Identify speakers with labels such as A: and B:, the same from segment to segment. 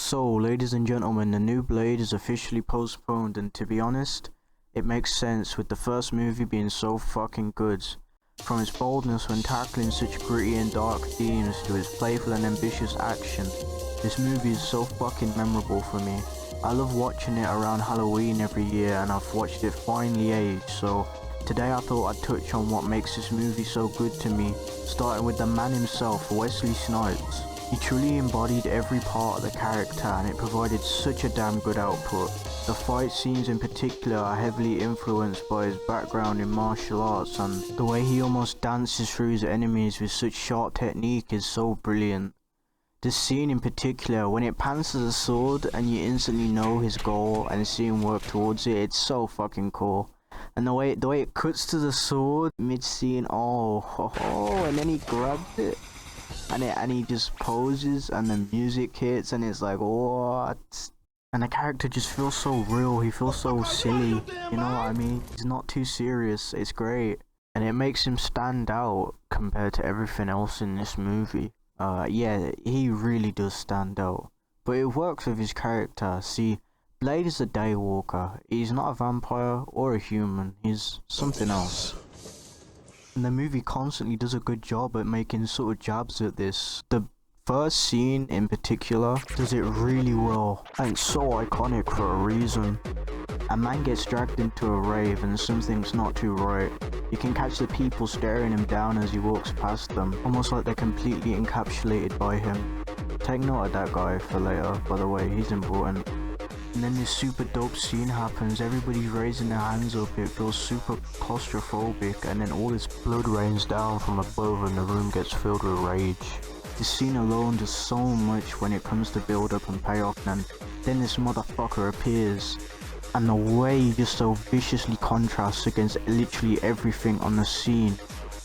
A: So, ladies and gentlemen, the new Blade is officially postponed, and to be honest, it makes sense with the first movie being so fucking good. From its boldness when tackling such gritty and dark themes to its playful and ambitious action, this movie is so fucking memorable for me. I love watching it around Halloween every year, and I've watched it finally age, so today I thought I'd touch on what makes this movie so good to me, starting with the man himself, Wesley Snipes. He truly embodied every part of the character, and it provided such a damn good output. The fight scenes in particular are heavily influenced by his background in martial arts, and the way he almost dances through his enemies with such sharp technique is so brilliant. This scene in particular, when it pans to the sword and you instantly know his goal and see him work towards it, it's so fucking cool. And the way it cuts to the sword mid-scene, and then he grabs it. And he just poses and the music hits and it's like, what? And the character just feels so real, he feels so silly, you know what I mean? He's not too serious, it's great. And it makes him stand out compared to everything else in this movie. Yeah, he really does stand out. But it works with his character. See, Blade is a daywalker. He's not a vampire or a human, he's something else. And the movie constantly does a good job at making sort of jabs at this. The first scene in particular does it really well, and it's so iconic for a reason. A man gets dragged into a rave and something's not too right. You can catch the people staring him down as he walks past them, almost like they're completely encapsulated by him. Take note of that guy for later, by the way, he's important. And then this super dope scene happens, everybody's raising their hands up, it feels super claustrophobic, and then all this blood rains down from above and the room gets filled with rage. This scene alone does so much when it comes to build up and payoff, and then this motherfucker appears. And the way he just so viciously contrasts against literally everything on the scene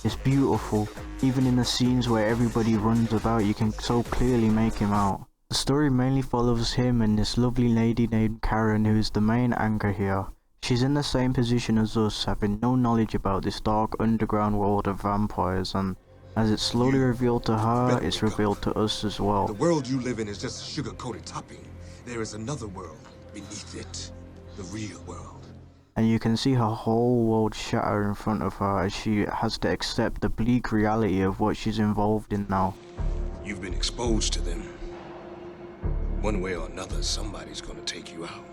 A: is beautiful. Even in the scenes where everybody runs about, you can so clearly make him out. The story mainly follows him and this lovely lady named Karen, who is the main anchor here. She's in the same position as us, having no knowledge about this dark underground world of vampires, and as it's slowly revealed to her, it's revealed to us as well.
B: The world you live in is just a sugar-coated topping. There is another world beneath it, the real world.
A: And you can see her whole world shatter in front of her as she has to accept the bleak reality of what she's involved in now.
B: You've been exposed to them. One way or another, somebody's gonna take you out.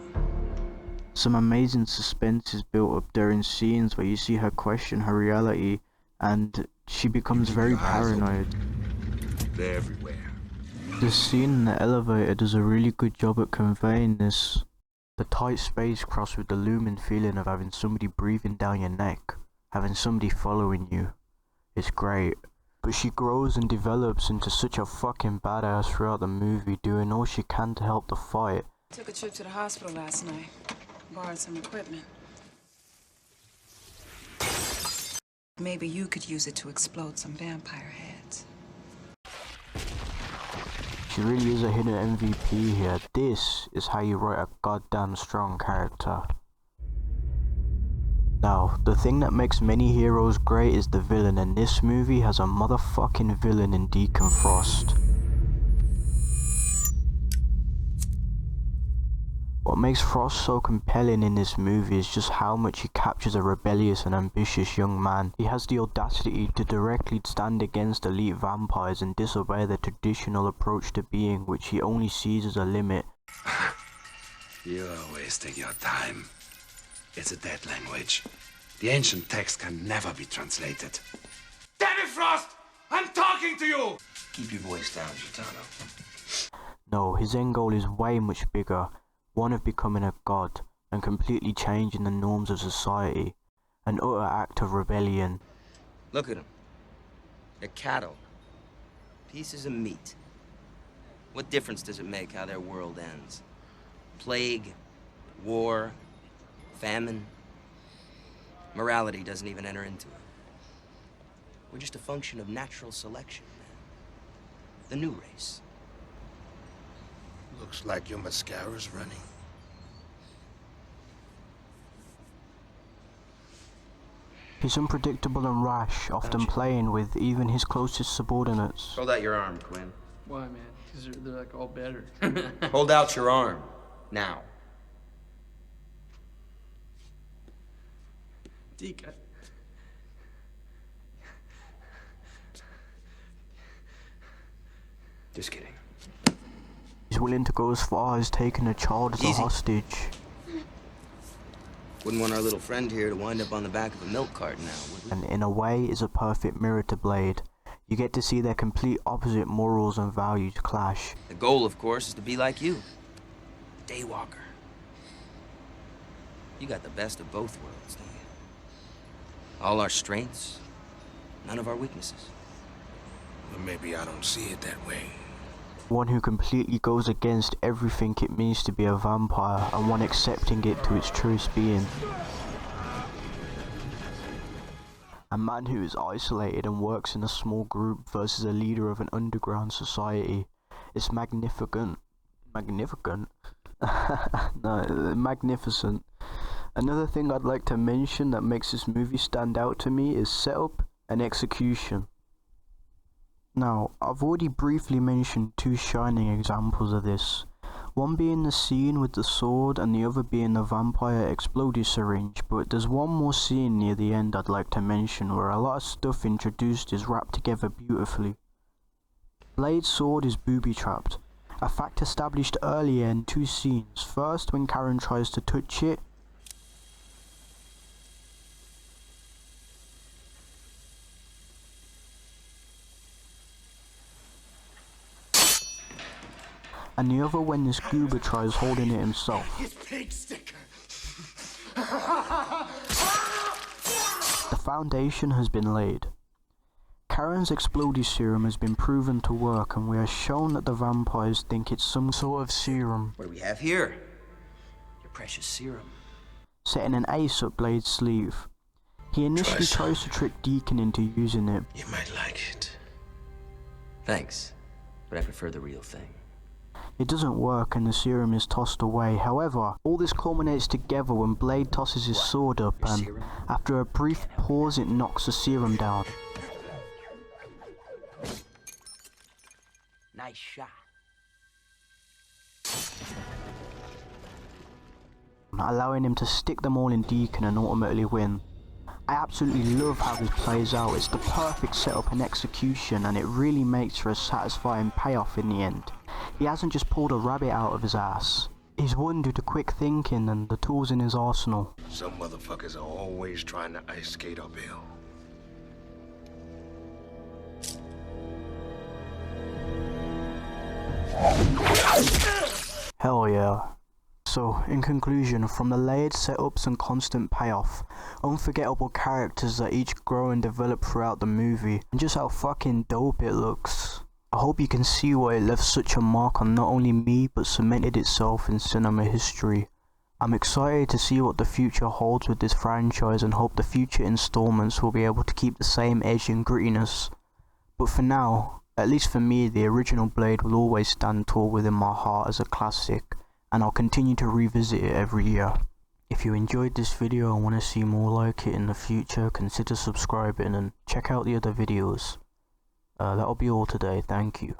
A: Some amazing suspense is built up during scenes where you see her question her reality, and she becomes very paranoid.
B: They're everywhere.
A: The scene in the elevator does a really good job at conveying this. The tight space crossed with the looming feeling of having somebody breathing down your neck, having somebody following you. It's great. But she grows and develops into such a fucking badass throughout the movie, doing all she can to help the fight.
C: Took a trip to the hospital last night. Borrowed some equipment. Maybe you could use it to explode some vampire heads.
A: She really is a hidden MVP here. This is how you write a goddamn strong character. Now, the thing that makes many heroes great is the villain, and this movie has a motherfucking villain in Deacon Frost. What makes Frost so compelling in this movie is just how much he captures a rebellious and ambitious young man. He has the audacity to directly stand against elite vampires and disobey the traditional approach to being, which he only sees as a limit.
D: You're wasting your time. It's a dead language. The ancient text can never be translated. Damn it, Frost! I'm talking to you! Keep your voice down, Gitano.
A: No, his end goal is way much bigger. One of becoming a god and completely changing the norms of society. An utter act of rebellion.
E: Look at them. They're cattle. Pieces of meat. What difference does it make how their world ends? Plague, war, famine. Morality doesn't even enter into it. We're just a function of natural selection, man. The new race.
D: Looks like your mascara's running.
A: He's unpredictable and rash, often playing with even his closest subordinates.
E: Hold out your arm, Quinn.
F: Why, man? Because they're like all better.
E: Hold out your arm. Now.
F: Deacon.
E: Just kidding.
A: He's willing to go as far as taking a child as a
E: Easy.
A: hostage.
E: Wouldn't want our little friend here to wind up on the back of a milk carton now, would we?
A: And in a way is a perfect mirror to Blade. You get to see their complete opposite morals and values clash.
E: The goal, of course, is to be like you. Daywalker. You got the best of both worlds, don't you? All our strengths, none of our weaknesses.
B: Well, maybe I don't see it that way.
A: One who completely goes against everything it means to be a vampire, and one accepting it to its truest being. A man who is isolated and works in a small group versus a leader of an underground society. It's magnificent. Magnificent? No, magnificent. Another thing I'd like to mention that makes this movie stand out to me is setup and execution. Now, I've already briefly mentioned two shining examples of this, one being the scene with the sword and the other being the vampire exploding syringe, but there's one more scene near the end I'd like to mention where a lot of stuff introduced is wrapped together beautifully. Blade's sword is booby-trapped, a fact established earlier in two scenes. First, when Karen tries to touch it, and the other when this goober tries holding it himself.
B: His pig sticker.
A: The foundation has been laid. Karen's explodey serum has been proven to work, and we are shown that the vampires think it's some sort of serum,
E: What do we have here? Your precious serum.
A: setting an ace up Blade's sleeve. He initially tries to trick Deacon into using it,
B: You might like it.
E: Thanks, but I prefer the real thing.
A: it doesn't work and the serum is tossed away. However, all this culminates together when Blade tosses his sword up
E: Your
A: and,
E: serum?
A: after a brief pause, it knocks the serum down,
E: Nice shot.
A: allowing him to stick them all in Deacon and ultimately win. I absolutely love how this plays out. It's the perfect setup and execution, and it really makes for a satisfying payoff in the end. He hasn't just pulled a rabbit out of his ass. He's won due to quick thinking and the tools in his arsenal.
B: Some motherfuckers are always trying to ice skate uphill.
A: Hell yeah. So, in conclusion, from the layered setups and constant payoff, unforgettable characters that each grow and develop throughout the movie, and just how fucking dope it looks. I hope you can see why it left such a mark on not only me, but cemented itself in cinema history. I'm excited to see what the future holds with this franchise and hope the future installments will be able to keep the same edge and grittiness. But for now, at least for me, the original Blade will always stand tall within my heart as a classic, and I'll continue to revisit it every year. If you enjoyed this video and want to see more like it in the future, consider subscribing and check out the other videos. That'll be all today, thank you.